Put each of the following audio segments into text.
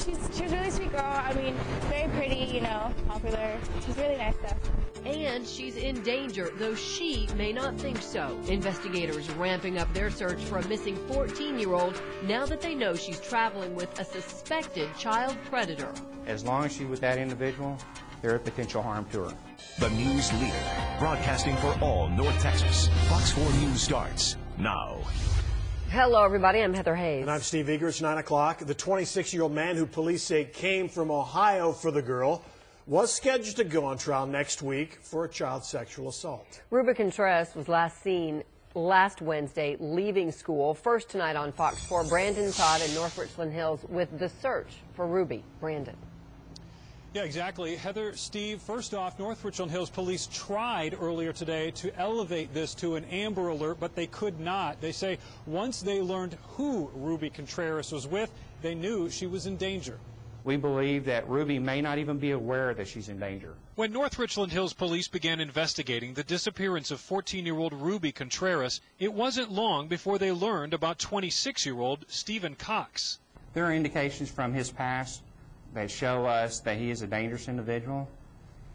She's a really sweet girl. I mean, very pretty, you know, popular. She's really nice though. And she's in danger, though she may not think so. Investigators ramping up their search for a missing 14-year-old now that they know she's traveling with a suspected child predator. As long as she's with that individual, there is potential harm to her. The news leader, broadcasting for all North Texas. Fox 4 News starts now. Hello, everybody. I'm Heather Hayes. And I'm Steve Eager. It's 9 o'clock. The 26-year-old man who police say came from Ohio for the girl was scheduled to go on trial next week for a child sexual assault. Ruby Contreras was last seen last Wednesday leaving school. First tonight on Fox 4, Brandon Todd in North Richland Hills with the search for Ruby. Brandon. Yeah, exactly. Heather, Steve, first off, North Richland Hills police tried earlier today to elevate this to an Amber Alert, but they could not. They say once they learned who Ruby Contreras was with, they knew she was in danger. We believe that Ruby may not even be aware that she's in danger. When North Richland Hills police began investigating the disappearance of 14-year-old Ruby Contreras, it wasn't long before they learned about 26-year-old Stephen Cox. There are indications from his past that show us that he is a dangerous individual,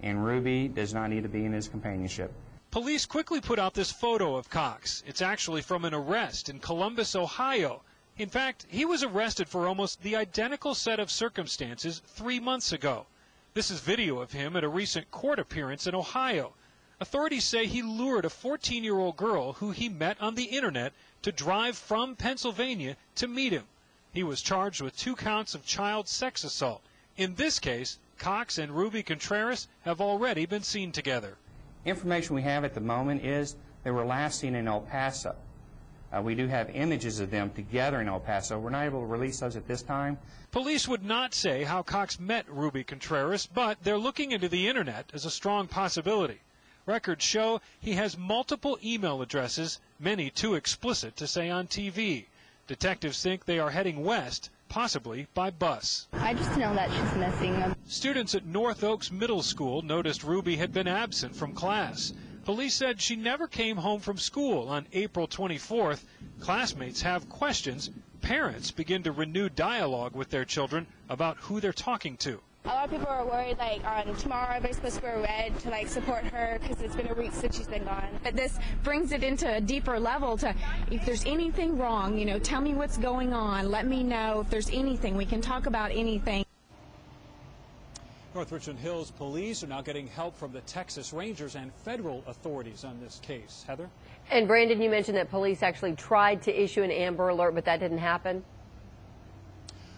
and Ruby does not need to be in his companionship. Police quickly put out this photo of Cox. It's actually from an arrest in Columbus, Ohio. In fact, he was arrested for almost the identical set of circumstances 3 months ago. This is video of him at a recent court appearance in Ohio. Authorities say he lured a 14-year-old girl who he met on the internet to drive from Pennsylvania to meet him. He was charged with 2 counts of child sex assault. In this case, Cox and Ruby Contreras have already been seen together. Information we have at the moment is they were last seen in El Paso. We do have images of them together in El Paso. We're not able to release those at this time. Police would not say how Cox met Ruby Contreras, but they're looking into the internet as a strong possibility. Records show he has multiple email addresses, many too explicit to say on TV. Detectives think they are heading west, possibly by bus. I just know that she's missing. Students at North Oaks Middle School noticed Ruby had been absent from class. Police said she never came home from school on April 24th. Classmates have questions. Parents begin to renew dialogue with their children about who they're talking to. A lot of people are worried, like, on tomorrow they're supposed to wear red to, like, support her because it's been a week since she's been gone. But this brings it into a deeper level to, if there's anything wrong, you know, tell me what's going on. Let me know if there's anything. We can talk about anything. North Richland Hills police are now getting help from the Texas Rangers and federal authorities on this case. Heather? And Brandon, you mentioned that police actually tried to issue an Amber Alert, but that didn't happen.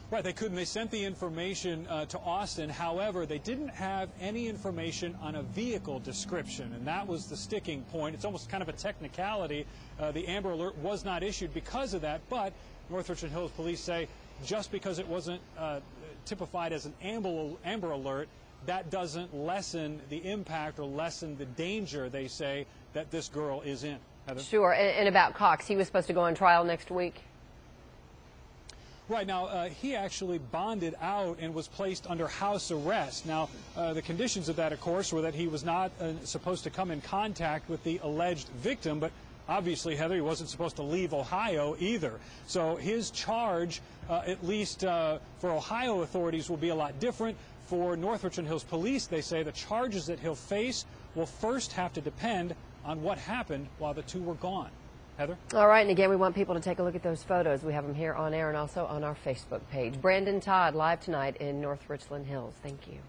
Right, they couldn't. They sent the information to Austin. However, they didn't have any information on a vehicle description, and that was the sticking point. It's almost kind of a technicality. The Amber Alert was not issued because of that, but North Richland Hills police say just because it wasn't typified as an Amber Alert, that doesn't lessen the impact or lessen the danger, they say, that this girl is in. Heather? Sure. And about Cox, he was supposed to go on trial next week. Right. Now, he actually bonded out and was placed under house arrest. Now, the conditions of that, of course, were that he was not supposed to come in contact with the alleged victim, but obviously, Heather, he wasn't supposed to leave Ohio either. So his charge, at least for Ohio authorities, will be a lot different. For North Richland Hills police, they say the charges that he'll face will first have to depend on what happened while the two were gone. Heather? All right, and again, we want people to take a look at those photos. We have them here on air and also on our Facebook page. Brandon Todd, live tonight in North Richland Hills. Thank you.